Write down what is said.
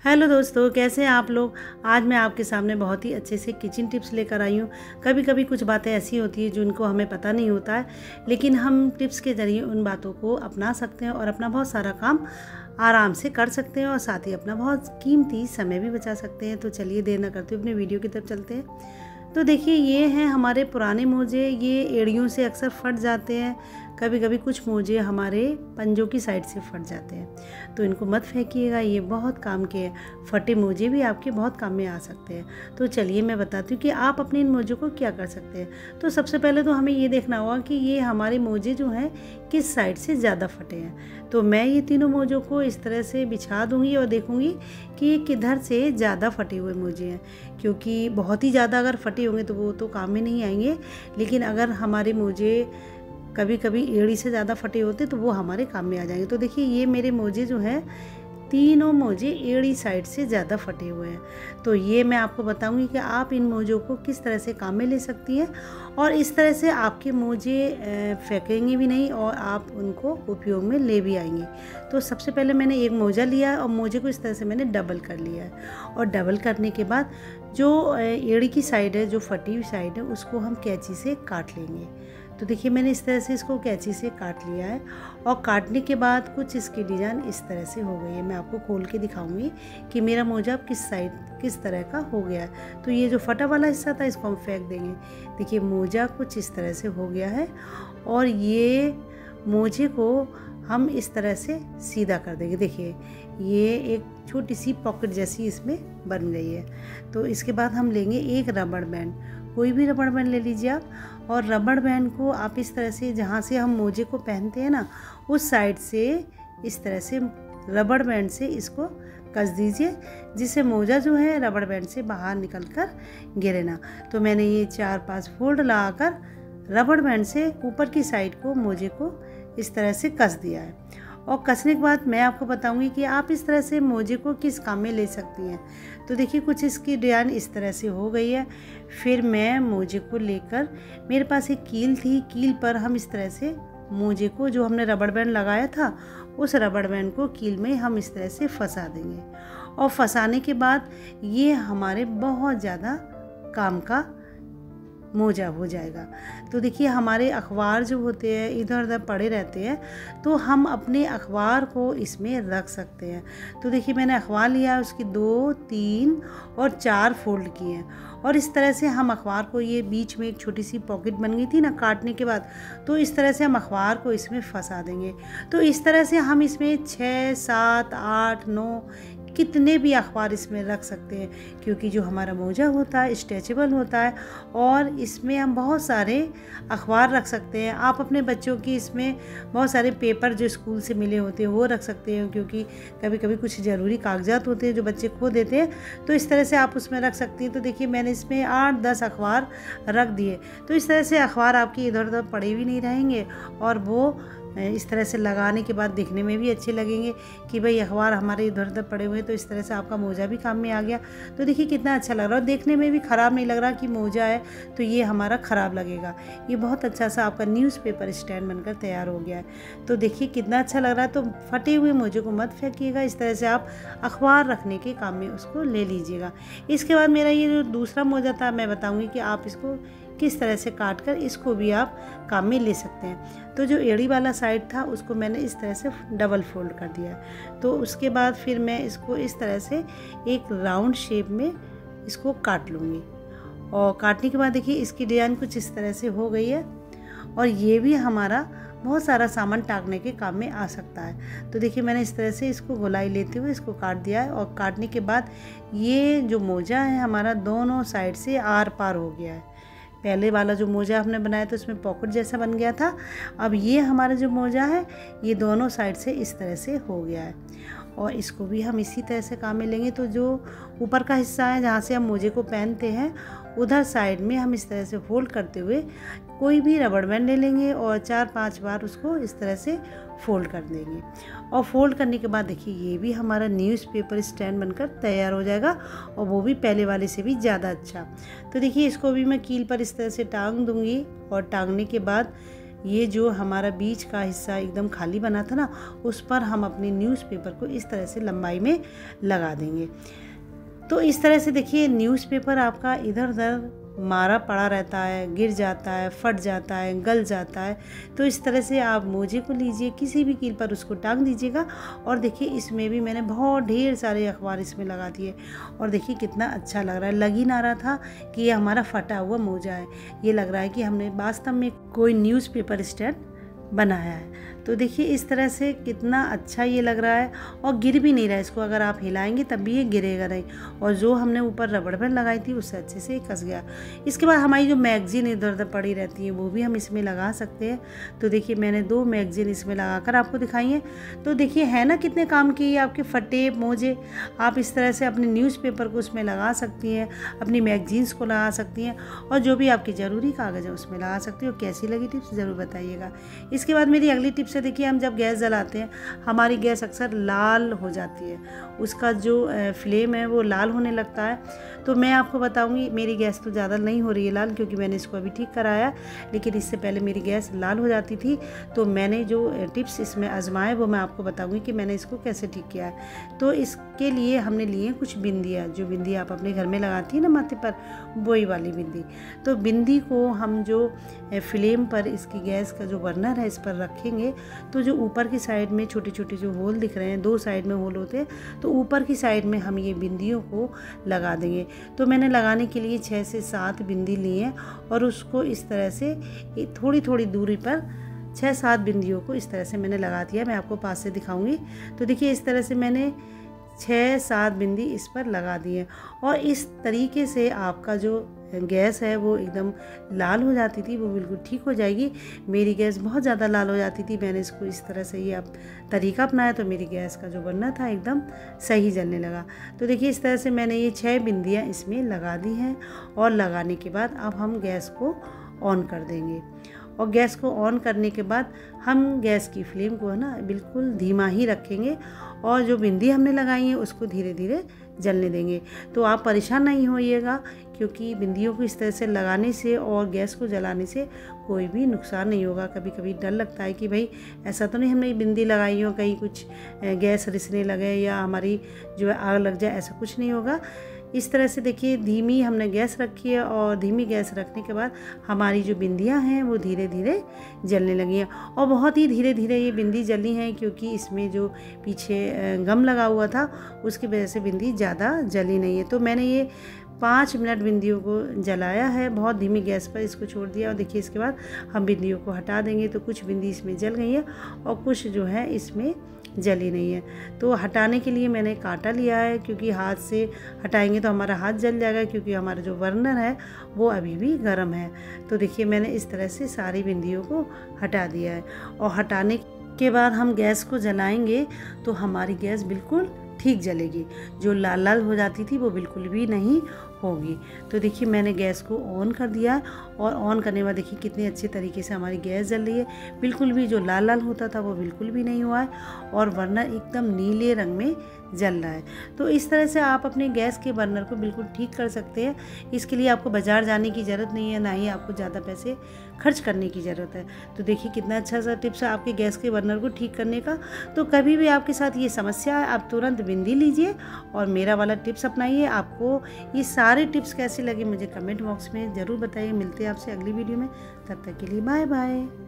Hello दोस्तों, कैसे हैं आप लोग। आज मैं आपके सामने बहुत ही अच्छे से किचन टिप्स लेकर आई हूँ। कभी कभी कुछ बातें ऐसी होती हैं जिनको हमें पता नहीं होता है, लेकिन हम टिप्स के ज़रिए उन बातों को अपना सकते हैं और अपना बहुत सारा काम आराम से कर सकते हैं और साथ ही अपना बहुत कीमती समय भी बचा सकते हैं। तो चलिए देर ना करते हुए अपने वीडियो की तरफ चलते हैं। तो देखिए, ये हैं हमारे पुराने मोजे। ये एड़ियों से अक्सर फट जाते हैं। कभी कभी कुछ मोजे हमारे पंजों की साइड से फट जाते हैं, तो इनको मत फेंकिएगा, ये बहुत काम के हैं। फटे मोजे भी आपके बहुत काम में आ सकते हैं। तो चलिए मैं बताती हूँ कि आप अपने इन मोजों को क्या कर सकते हैं। तो सबसे पहले तो हमें ये देखना होगा कि ये हमारे मोजे जो हैं किस साइड से ज़्यादा फटे हैं। तो मैं ये तीनों मोजों को इस तरह से बिछा दूँगी और देखूँगी कि ये किधर से ज़्यादा फटे हुए मोजे हैं, क्योंकि बहुत ही ज़्यादा अगर फटे होंगे तो वो तो काम में नहीं आएंगे। लेकिन अगर हमारे मोजे कभी कभी एड़ी से ज़्यादा फटे होते तो वो हमारे काम में आ जाएंगे। तो देखिए, ये मेरे मोजे जो हैं तीनों मोजे एड़ी साइड से ज़्यादा फटे हुए हैं। तो ये मैं आपको बताऊंगी कि आप इन मोजों को किस तरह से काम में ले सकती हैं और इस तरह से आपके मोजे फेंकेंगे भी नहीं और आप उनको उपयोग में ले भी आएंगे। तो सबसे पहले मैंने एक मोजा लिया और मोजे को इस तरह से मैंने डबल कर लिया है। और डबल करने के बाद जो एड़ी की साइड है, जो फटी हुई साइड है, उसको हम कैंची से काट लेंगे। तो देखिए, मैंने इस तरह से इसको कैंची से काट लिया है और काटने के बाद कुछ इसकी डिज़ाइन इस तरह से हो गई है। मैं आपको खोल के दिखाऊंगी कि मेरा मोजा किस तरह का हो गया है। तो ये जो फटा वाला हिस्सा था इसको हम फेंक देंगे। देखिए, मोजा कुछ इस तरह से हो गया है और ये मोजे को हम इस तरह से सीधा कर देंगे। देखिए, ये एक छोटी सी पॉकेट जैसी इसमें बन गई है। तो इसके बाद हम लेंगे एक रबड़ बैंड। कोई भी रबड़ बैंड ले लीजिए आप, और रबड़ बैंड को आप इस तरह से, जहाँ से हम मोजे को पहनते हैं ना, उस साइड से इस तरह से रबड़ बैंड से इसको कस दीजिए, जिससे मोजा जो है रबड़ बैंड से बाहर निकल कर गिरे ना। तो मैंने ये 4-5 फोल्ड लगाकर रबड़ बैंड से ऊपर की साइड को मोजे को इस तरह से कस दिया है। और कसने के बाद मैं आपको बताऊंगी कि आप इस तरह से मोजे को किस काम में ले सकती हैं। तो देखिए, कुछ इसकी डिज़ाइन इस तरह से हो गई है। फिर मैं मोजे को लेकर, मेरे पास एक कील थी, कील पर हम इस तरह से मोजे को, जो हमने रबड़ बैंड लगाया था, उस रबड़ बैंड को कील में हम इस तरह से फंसा देंगे। और फंसाने के बाद ये हमारे बहुत ज़्यादा काम का मोजा हो जाएगा। तो देखिए, हमारे अखबार जो होते हैं इधर उधर पड़े रहते हैं, तो हम अपने अखबार को इसमें रख सकते हैं। तो देखिए, मैंने अखबार लिया, उसकी 2, 3 और 4 फोल्ड किए हैं और इस तरह से हम अखबार को, ये बीच में एक छोटी सी पॉकेट बन गई थी ना काटने के बाद, तो इस तरह से हम अखबार को इसमें फंसा देंगे। तो इस तरह से हम इसमें 6, 7, 8, 9 कितने भी अखबार इसमें रख सकते हैं, क्योंकि जो हमारा मोजा होता है स्ट्रेचेबल होता है और इसमें हम बहुत सारे अखबार रख सकते हैं। आप अपने बच्चों की इसमें बहुत सारे पेपर जो स्कूल से मिले होते हैं वो रख सकते हैं, क्योंकि कभी कभी कुछ ज़रूरी कागजात होते हैं जो बच्चे खो देते हैं, तो इस तरह से आप उसमें रख सकती हैं। तो देखिए, मैंने इसमें 8-10 अखबार रख दिए। तो इस तरह से अखबार आपके इधर उधर पड़े भी नहीं रहेंगे और वो इस तरह से लगाने के बाद दिखने में भी अच्छे लगेंगे कि भाई अखबार हमारे इधर उधर पड़े हुए हैं। तो इस तरह से आपका मोजा भी काम में आ गया। तो देखिए, कितना अच्छा लग रहा है और देखने में भी ख़राब नहीं लग रहा कि मोजा है तो ये हमारा ख़राब लगेगा। ये बहुत अच्छा सा आपका न्यूज़पेपर स्टैंड बनकर तैयार हो गया है। तो देखिए, कितना अच्छा लग रहा है। तो फटे हुए मोजे को मत फेंकिएगा, इस तरह से आप अखबार रखने के काम में उसको ले लीजिएगा। इसके बाद मेरा ये जो दूसरा मोजा था, मैं बताऊँगी कि आप इसको किस तरह से काट कर इसको भी आप काम में ले सकते हैं। तो जो एड़ी वाला साइड था उसको मैंने इस तरह से डबल फोल्ड कर दिया। तो उसके बाद फिर मैं इसको इस तरह से एक राउंड शेप में इसको काट लूँगी। और काटने के बाद देखिए, इसकी डिज़ाइन कुछ इस तरह से हो गई है और ये भी हमारा बहुत सारा सामान टांगने के काम में आ सकता है। तो देखिए, मैंने इस तरह से इसको गोलाई लेते हुए इसको काट दिया है और काटने के बाद ये जो मोजा है हमारा दोनों साइड से आर पार हो गया है। पहले वाला जो मोजा हमने बनाया था उसमें पॉकेट जैसा बन गया था, अब ये हमारा जो मोजा है ये दोनों साइड से इस तरह से हो गया है और इसको भी हम इसी तरह से काम में लेंगे। तो जो ऊपर का हिस्सा है जहाँ से हम मोजे को पहनते हैं, उधर साइड में हम इस तरह से फोल्ड करते हुए कोई भी रबड़ बैंड ले लेंगे और 4-5 बार उसको इस तरह से फोल्ड कर देंगे। और फोल्ड करने के बाद देखिए, ये भी हमारा न्यूज़पेपर स्टैंड बनकर तैयार हो जाएगा और वो भी पहले वाले से भी ज़्यादा अच्छा। तो देखिए, इसको भी मैं कील पर इस तरह से टांग दूँगी और टांगने के बाद ये जो हमारा बीच का हिस्सा एकदम खाली बना था ना, उस पर हम अपने न्यूज़पेपर को इस तरह से लंबाई में लगा देंगे। तो इस तरह से देखिए न्यूज़पेपर आपका इधर उधर मारा पड़ा रहता है, गिर जाता है, फट जाता है, गल जाता है। तो इस तरह से आप मोजे को लीजिए, किसी भी कील पर उसको टांग दीजिएगा। और देखिए इसमें भी मैंने बहुत ढेर सारे अखबार इसमें लगा दिए और देखिए कितना अच्छा लग रहा है। लग ही ना रहा था कि ये हमारा फटा हुआ मोजा है, ये लग रहा है कि हमने वास्तव में कोई न्यूज़पेपर स्टैंड बनाया है। तो देखिए इस तरह से कितना अच्छा ये लग रहा है और गिर भी नहीं रहा है। इसको अगर आप हिलाएंगे तब भी ये गिरेगा नहीं, और जो हमने ऊपर रबड़ बैंड लगाई थी उससे अच्छे से कस गया। इसके बाद हमारी जो मैगज़ीन इधर उधर पड़ी रहती है वो भी हम इसमें लगा सकते हैं। तो देखिए मैंने 2 मैगज़ीन इसमें लगाकर आपको दिखाई है। तो देखिए है ना कितने काम की आपके फटे मोजे। आप इस तरह से अपने न्यूज़पेपर को उसमें लगा सकती हैं, अपनी मैगज़ीन्स को लगा सकती हैं, और जो भी आपके ज़रूरी कागज़ है उसमें लगा सकती हैं। और कैसी लगी टिप्स ज़रूर बताइएगा। इसके बाद मेरी अगली टिप्स है, देखिए हम जब गैस जलाते हैं हमारी गैस अक्सर लाल हो जाती है, उसका जो फ्लेम है वो लाल होने लगता है। तो मैं आपको बताऊंगी, मेरी गैस तो ज़्यादा नहीं हो रही है लाल, क्योंकि मैंने इसको अभी ठीक कराया, लेकिन इससे पहले मेरी गैस लाल हो जाती थी। तो मैंने जो टिप्स इसमें आजमाए वो मैं आपको बताऊंगी कि मैंने इसको कैसे ठीक किया है। तो इसके लिए हमने लिए कुछ बिंदियाँ, जो बिंदी आप अपने घर में लगाती है ना माथे पर, वही वाली बिंदी। तो बिंदी को हम जो फ्लेम पर इसकी गैस का जो बर्नर है इस पर रखेंगे, तो जो ऊपर की साइड में छोटे छोटे जो होल दिख रहे हैं, 2 साइड में होल होते हैं, तो ऊपर की साइड में हम ये बिंदियों को लगा देंगे। तो मैंने लगाने के लिए 6 से 7 बिंदी लिए हैं और उसको इस तरह से थोड़ी थोड़ी दूरी पर 6-7 बिंदियों को इस तरह से मैंने लगा दिया। मैं आपको पास से दिखाऊंगी। तो देखिए इस तरह से मैंने 6-7 बिंदी इस पर लगा दी है, और इस तरीके से आपका जो गैस है वो एकदम लाल हो जाती थी, वो बिल्कुल ठीक हो जाएगी। मेरी गैस बहुत ज़्यादा लाल हो जाती थी, मैंने इसको इस तरह से ये आप तरीका अपनाया तो मेरी गैस का जो बर्नर था एकदम सही जलने लगा। तो देखिए इस तरह से मैंने ये 6 बिंदियाँ इसमें लगा दी हैं, और लगाने के बाद अब हम गैस को ऑन कर देंगे। और गैस को ऑन करने के बाद हम गैस की फ्लेम को है ना बिल्कुल धीमा ही रखेंगे, और जो बिंदी हमने लगाई है उसको धीरे धीरे जलने देंगे। तो आप परेशान नहीं होइएगा, क्योंकि बिंदियों को इस तरह से लगाने से और गैस को जलाने से कोई भी नुकसान नहीं होगा। कभी कभी डर लगता है कि भाई ऐसा तो नहीं हमने बिंदी लगाई हो कहीं कुछ गैस रिसने लगे या हमारी जो है आग लग जाए, ऐसा कुछ नहीं होगा। इस तरह से देखिए धीमी हमने गैस रखी है, और धीमी गैस रखने के बाद हमारी जो बिंदियां हैं वो धीरे धीरे जलने लगी हैं, और बहुत ही धीरे धीरे ये बिंदी जली हैं, क्योंकि इसमें जो पीछे गम लगा हुआ था उसकी वजह से बिंदी ज़्यादा जली नहीं है। तो मैंने ये 5 मिनट बिंदियों को जलाया है, बहुत धीमी गैस पर इसको छोड़ दिया। और देखिए इसके बाद हम बिंदियों को हटा देंगे। तो कुछ बिंदी इसमें जल गई है और कुछ जो है इसमें जली नहीं है। तो हटाने के लिए मैंने कांटा लिया है, क्योंकि हाथ से हटाएंगे तो हमारा हाथ जल जाएगा, क्योंकि हमारा जो बर्नर है वो अभी भी गर्म है। तो देखिए मैंने इस तरह से सारी बिंदियों को हटा दिया है, और हटाने के बाद हम गैस को जलाएंगे तो हमारी गैस बिल्कुल ठीक जलेगी। जो लाल लाल हो जाती थी वो बिल्कुल भी नहीं होगी। तो देखिए मैंने गैस को ऑन कर दिया है, और ऑन करने के बाद देखिए कितनी अच्छे तरीके से हमारी गैस जल रही है। बिल्कुल भी जो लाल लाल होता था वो बिल्कुल भी नहीं हुआ है, और बर्नर एकदम नीले रंग में जल रहा है। तो इस तरह से आप अपने गैस के बर्नर को बिल्कुल ठीक कर सकते हैं। इसके लिए आपको बाज़ार जाने की ज़रूरत नहीं है, ना ही आपको ज़्यादा पैसे खर्च करने की ज़रूरत है। तो देखिए कितना अच्छा सा टिप्स है आपके गैस के बर्नर को ठीक करने का। तो कभी भी आपके साथ ये समस्या है, आप तुरंत बिंदी लीजिए और मेरा वाला टिप्स अपनाइए। आपको ये सारे टिप्स कैसे लगे मुझे कमेंट बॉक्स में ज़रूर बताइए। मिलते हैं आपसे अगली वीडियो में, तब तक के लिए बाय बाय।